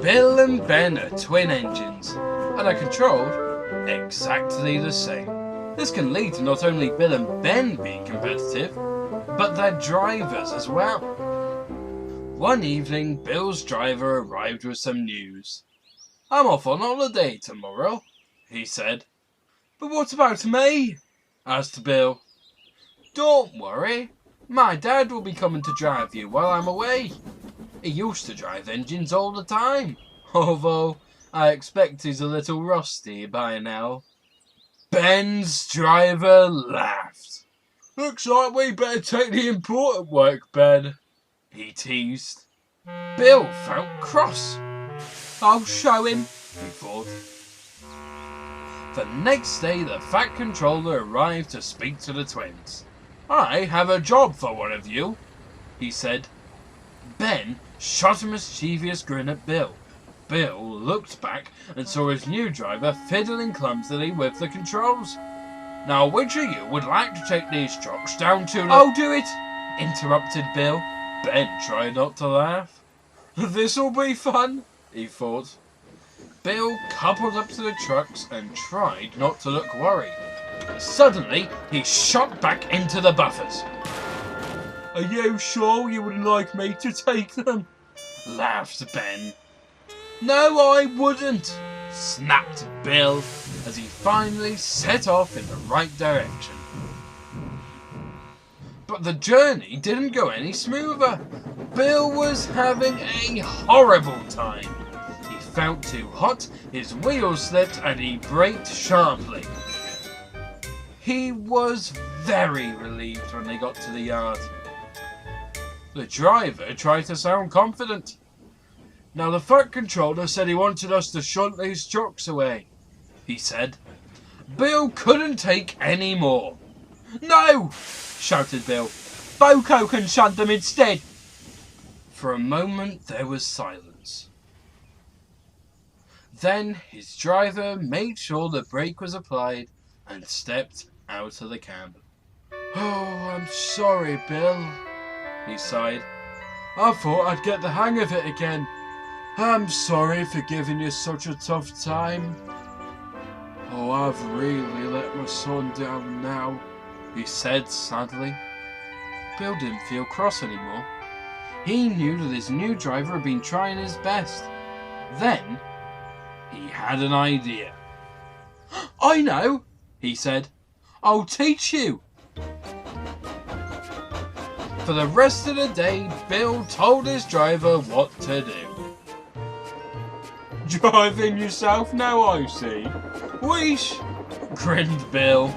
Bill and Ben are twin engines, and are controlled exactly the same. This can lead to not only Bill and Ben being competitive, but their drivers as well. One evening, Bill's driver arrived with some news. "I'm off on holiday tomorrow," he said. "But what about me?" asked Bill. "Don't worry, my dad will be coming to drive you while I'm away. He used to drive engines all the time, although I expect he's a little rusty by now." Ben's driver laughed. "Looks like we better take the important work, Ben," he teased. Bill felt cross. "I'll show him," he thought. The next day, the Fat Controller arrived to speak to the twins. "I have a job for one of you," he said. Ben shot a mischievous grin at Bill. Bill looked back and saw his new driver fiddling clumsily with the controls. "Now, which of you would like to take these trucks down to the—" "I'll do it," interrupted Bill. Ben tried not to laugh. "This'll be fun," he thought. Bill coupled up to the trucks and tried not to look worried. Suddenly, he shot back into the buffers. "Are you sure you would like me to take them?" laughed Ben. "No, I wouldn't," snapped Bill as he finally set off in the right direction. But the journey didn't go any smoother. Bill was having a horrible time. He felt too hot, his wheels slipped, and he braked sharply. He was very relieved when they got to the yard. The driver tried to sound confident. "Now, the Fat Controller said he wanted us to shunt these trucks away," he said. Bill couldn't take any more. "No!" shouted Bill. "Boko can shunt them instead." For a moment there was silence. Then his driver made sure the brake was applied and stepped out of the cab. "Oh, I'm sorry, Bill," he sighed. "I thought I'd get the hang of it again. I'm sorry for giving you such a tough time." "Oh, I've really let my son down now," he said sadly. Bill didn't feel cross anymore. He knew that his new driver had been trying his best. Then he had an idea. "I know," he said. "I'll teach you." For the rest of the day, Bill told his driver what to do. "Driving yourself now, I see. Wheesh!" grinned Bill.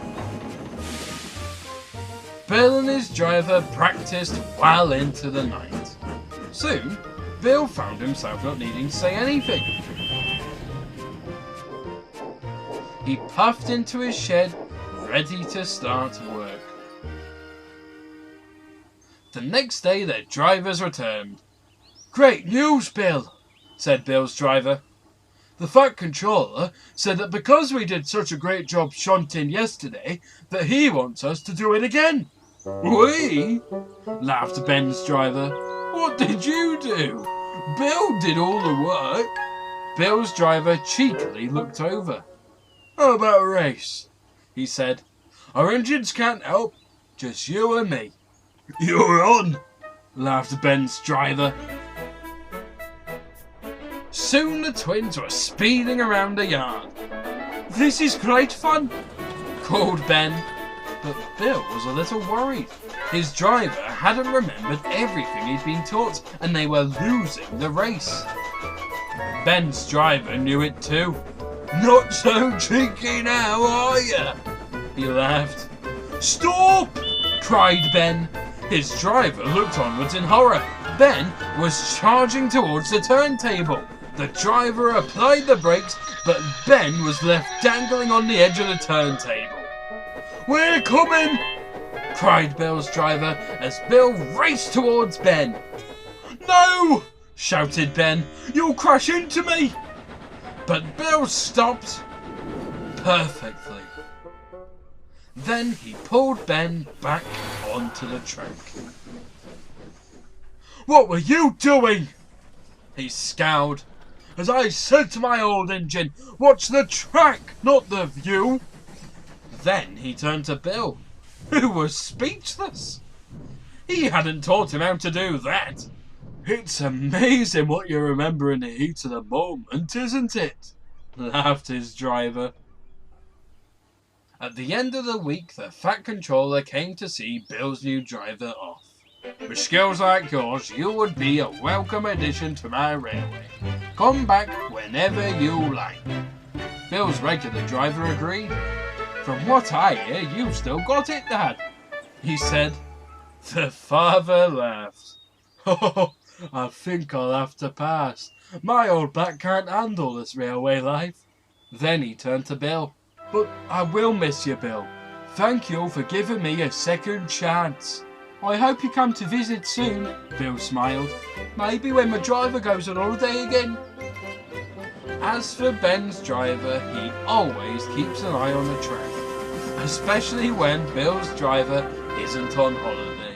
Bill and his driver practiced well into the night. Soon, Bill found himself not needing to say anything. He puffed into his shed, ready to start work. The next day, their drivers returned. "Great news, Bill," said Bill's driver. "The Fat Controller said that because we did such a great job shunting yesterday, that he wants us to do it again." "We?" laughed Ben's driver. "What did you do? Bill did all the work." Bill's driver cheekily looked over. "How about a race?" he said. "Our engines can't help, just you and me." "You're on," laughed Ben's driver. Soon the twins were speeding around the yard. "This is great fun," called Ben. But Bill was a little worried. His driver hadn't remembered everything he'd been taught, and they were losing the race. Ben's driver knew it too. "Not so cheeky now, are ya?" he laughed. "Stop!" cried Ben. His driver looked onwards in horror. Ben was charging towards the turntable. The driver applied the brakes, but Ben was left dangling on the edge of the turntable. "We're coming!" cried Bill's driver as Bill raced towards Ben. "No!" shouted Ben. "You'll crash into me!" But Bill stopped. perfectly. Then he pulled Ben back onto the track. "What were you doing?" he scowled. "As I said to my old engine, watch the track, not the view." Then he turned to Bill, who was speechless. He hadn't taught him how to do that. "It's amazing what you remember in the heat of the moment, isn't it?" laughed his driver. At the end of the week, the Fat Controller came to see Bill's new driver off. "With skills like yours, you would be a welcome addition to my railway. Come back whenever you like." Bill's regular driver agreed. "From what I hear, you've still got it, Dad," he said. The father laughed. "Oh, I think I'll have to pass. My old back can't handle this railway life." Then he turned to Bill. "But I will miss you, Bill. Thank you for giving me a second chance." "I hope you come to visit soon," Bill smiled. "Maybe when my driver goes on holiday again." As for Ben's driver, he always keeps an eye on the track, especially when Bill's driver isn't on holiday.